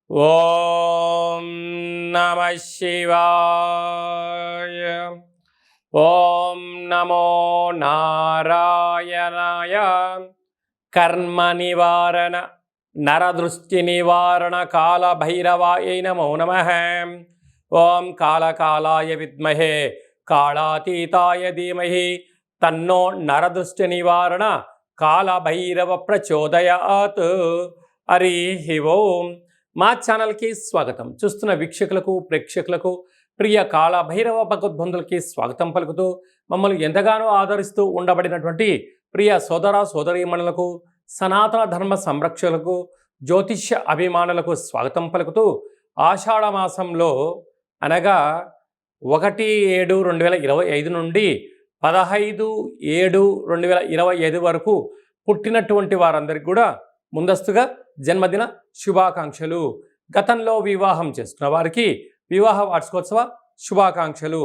ఓం నమ శివాయ. ఓం నమో నారాయణాయ. కర్మ నివారణ నరదృష్టి నివారణ కాళభైరవాయ నమో నమః. ఓం కాళకాలాయ విద్మహే కాళాతీతాయ ధీమహి తన్నో నరదృష్టి నివారణ కాళభైరవ ప్రచోదయాత్. హరి ఓం. మా ఛానల్కి స్వాగతం. చూస్తున్న వీక్షకులకు ప్రేక్షకులకు ప్రియ కాళభైరవ భగవద్బంధులకి స్వాగతం పలుకుతూ మమ్మల్ని ఎంతగానో ఆదరిస్తూ ఉండబడినటువంటి ప్రియ సోదర సోదరీమణులకు సనాతన ధర్మ సంరక్షకులకు జ్యోతిష్య అభిమానులకు స్వాగతం పలుకుతూ ఆషాఢ మాసంలో అనగా 1/7/2025 నుండి 15/7/2025 వరకు పుట్టినటువంటి వారందరికీ కూడా ముందస్తుగా జన్మదిన శుభాకాంక్షలు. గతంలో వివాహం చేసుకున్న వారికి వివాహ వార్షికోత్సవ శుభాకాంక్షలు.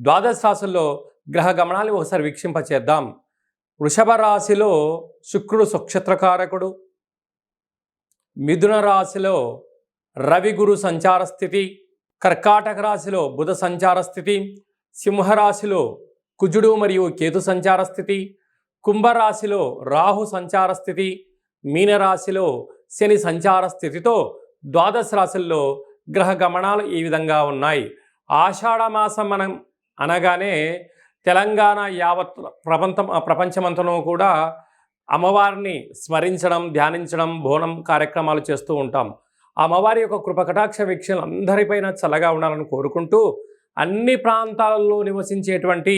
ద్వాదశ రాశుల్లో గ్రహ గమనాలు ఒకసారి వీక్షింపచేద్దాం. వృషభ రాశిలో శుక్రుడు సుక్షత్రకారకుడు. మిథున రాశిలో రవి గురు సంచార స్థితి. కర్కాటక రాశిలో బుధ సంచార స్థితి. సింహరాశిలో కుజుడు మరియు కేతు సంచార స్థితి. కుంభరాశిలో రాహు సంచార స్థితి. మీనరాశిలో శని సంచార స్థితితో ద్వాదశ రాశుల్లో గ్రహ గమనాలు ఈ విధంగా ఉన్నాయి. ఆషాఢ మాసం మనం అనగానే తెలంగాణ యావత్ ప్రపంచమంతనూ కూడా అమ్మవారిని స్మరించడం, ధ్యానించడం, బోనం కార్యక్రమాలు చేస్తూ ఉంటాం. అమ్మవారి యొక్క కృపకటాక్ష వీక్షణలు అందరిపైన చల్లగా ఉండాలని కోరుకుంటూ అన్ని ప్రాంతాలలో నివసించేటువంటి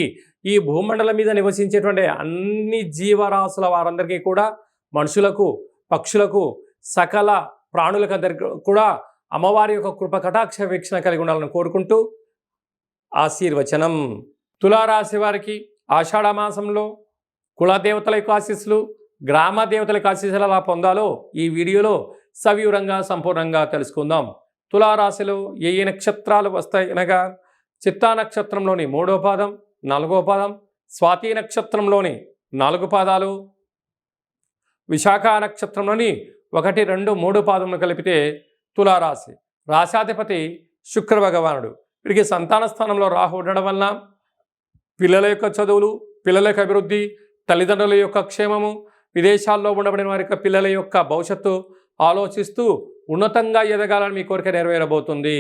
ఈ భూమండలం మీద నివసించేటువంటి అన్ని జీవరాశుల వారందరికీ కూడా, మనుషులకు, పక్షులకు, సకల ప్రాణులకు అందరికీ కూడా అమ్మవారి యొక్క కృప కటాక్ష వీక్షణ కలిగి ఉండాలని కోరుకుంటూ ఆశీర్వచనం. తులారాశి వారికి ఆషాఢ మాసంలో కులదేవతల యొక్క ఆశీస్సులు, గ్రామ దేవతల యొక్క ఆశీస్సులు ఎలా పొందాలో ఈ వీడియోలో సవివరంగా సంపూర్ణంగా తెలుసుకుందాం. తులారాశిలో ఏ నక్షత్రాలు వస్తాయి అనగా చిత్తా నక్షత్రంలోని 3వ పాదం, 4వ పాదం, స్వాతి నక్షత్రంలోని 4 పాదాలు, విశాఖ నక్షత్రంలోని 1, 2, 3 పాదములు కలిపితే తులారాశి. రాశాధిపతి శుక్ర భగవానుడు. వీరికి సంతాన స్థానంలో రాహు ఉండడం వలన పిల్లల యొక్క చదువులు, పిల్లల యొక్క అభివృద్ధి, తల్లిదండ్రుల యొక్క క్షేమము, విదేశాల్లో ఉండబడిన వారి యొక్క పిల్లల యొక్క భవిష్యత్తు ఆలోచిస్తూ ఉన్నతంగా ఎదగాలని మీ కోరిక నెరవేరబోతుంది.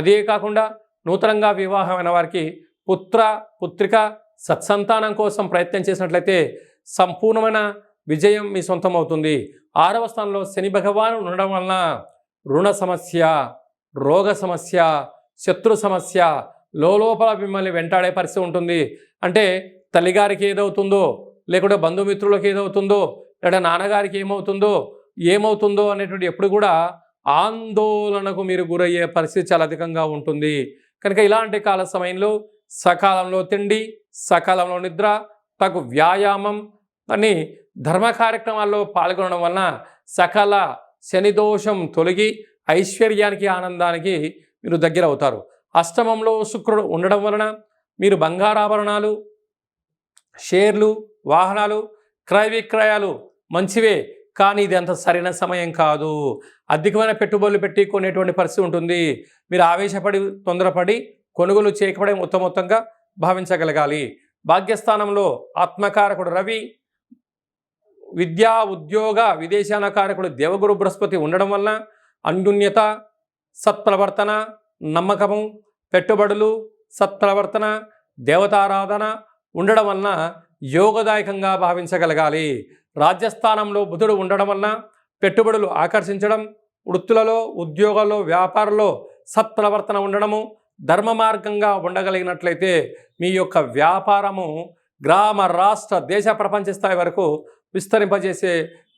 అదే కాకుండా నూతనంగా వివాహమైన వారికి పుత్ర పుత్రిక సత్సంతానం కోసం ప్రయత్నం చేసినట్లయితే సంపూర్ణమైన విజయం మీ సొంతం అవుతుంది. 6వ స్థానంలో శని భగవాను ఉండడం వలన రుణ సమస్య, రోగ సమస్య, శత్రు సమస్య లోపల మిమ్మల్ని వెంటాడే పరిస్థితి ఉంటుంది. అంటే తల్లిగారికి ఏదవుతుందో, లేకుంటే బంధుమిత్రులకు ఏదవుతుందో, లేదా నాన్నగారికి ఏమవుతుందో అనేటువంటి ఎప్పుడు కూడా ఆందోళనకు మీరు గురయ్యే పరిస్థితి చాలా అధికంగా ఉంటుంది. కనుక ఇలాంటి కాల సమయంలో సకాలంలో తిండి, సకాలంలో నిద్ర, తగు వ్యాయామం అని ధర్మ కార్యక్రమాల్లో పాల్గొనడం వలన సకల శనిదోషం తొలగి ఐశ్వర్యానికి, ఆనందానికి మీరు దగ్గర అవుతారు. అష్టమంలో శుక్రుడు ఉండడం వలన మీరు బంగారాభరణాలు, షేర్లు, వాహనాలు, క్రయ విక్రయాలు మంచివే, కానీ ఇది అంత సరైన సమయం కాదు. అధికమైన పెట్టుబడులు పెట్టి కొనేటువంటి పరిస్థితి ఉంటుంది. మీరు ఆవేశపడి తొందరపడి కొనుగోలు చేయకపోవడే మొత్తంగా భావించగలగాలి. భాగ్యస్థానంలో ఆత్మకారకుడు రవి, విద్యా ఉద్యోగ విదేశాన కారకుడు దేవగురు బృహస్పతి ఉండడం వలన అన్యోన్యత, సత్ప్రవర్తన, నమ్మకము, పెట్టుబడులు, సత్ప్రవర్తన, దేవతారాధన ఉండడం వలన యోగదాయకంగా భావించగలగాలి. రాజ్యస్థానంలో బుధుడు ఉండడం వలన పెట్టుబడులు ఆకర్షించడం, వృత్తులలో, ఉద్యోగాల్లో, వ్యాపారంలో సత్ప్రవర్తన ఉండడము, ధర్మ మార్గంగా ఉండగలిగినట్లయితే మీ యొక్క వ్యాపారము గ్రామ, రాష్ట్ర, దేశ, ప్రపంచ స్థాయి వరకు విస్తరింపజేసే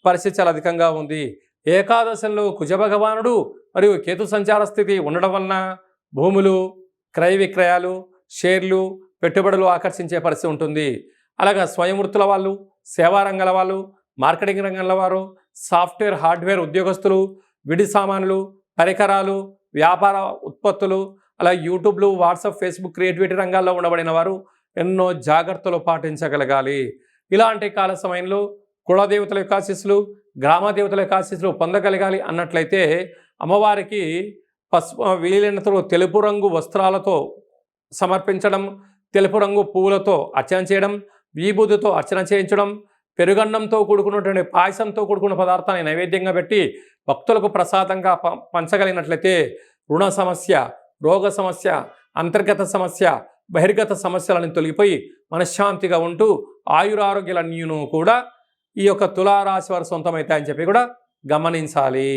పరిస్థితి చాలా అధికంగా ఉంది. ఏకాదశంలో కుజ భగవానుడు మరియు కేతు సంచార స్థితి ఉండడం వలన భూములు, క్రయ విక్రయాలు, షేర్లు, పెట్టుబడులు ఆకర్షించే పరిస్థితి ఉంటుంది. అలాగే స్వయం వృత్తుల వాళ్ళు, సేవా రంగాల వాళ్ళు, మార్కెటింగ్ రంగంలో వారు, సాఫ్ట్వేర్, హార్డ్వేర్ ఉద్యోగస్తులు, విడి సామాన్లు, పరికరాలు, వ్యాపార ఉత్పత్తులు, అలాగే యూట్యూబ్లు, వాట్సాప్, ఫేస్బుక్, క్రియేటివిటీ రంగాల్లో ఉండబడిన వారు ఎన్నో జాగ్రత్తలు పాటించగలగాలి. ఇలాంటి కాల సమయంలో కులదేవతల యొక్క ఆశీస్సులు, గ్రామ దేవతల యొక్క ఆశీస్సులు పొందగలగాలి అన్నట్లయితే అమ్మవారికి వీలైనంత తెలుపు రంగు వస్త్రాలతో సమర్పించడం, తెలుపు రంగు పువ్వులతో అర్చన చేయడం, విభూతితో అర్చన చేయించడం, పెరుగన్నంతో కూడుకున్నటువంటి పాయసంతో కూడుకున్న పదార్థాన్ని నైవేద్యంగా పెట్టి భక్తులకు ప్రసాదంగా పంచగలిగినట్లయితే రుణ సమస్య, రోగ సమస్య, అంతర్గత సమస్య, బహిర్గత సమస్యలను తొలగిపోయి మనశ్శాంతిగా ఉంటూ ఆయురారోగ్యాలన్నీను కూడా ఈ యొక్క తులారాశి వారు సొంతమవుతాయని చెప్పి కూడా గమనించాలి.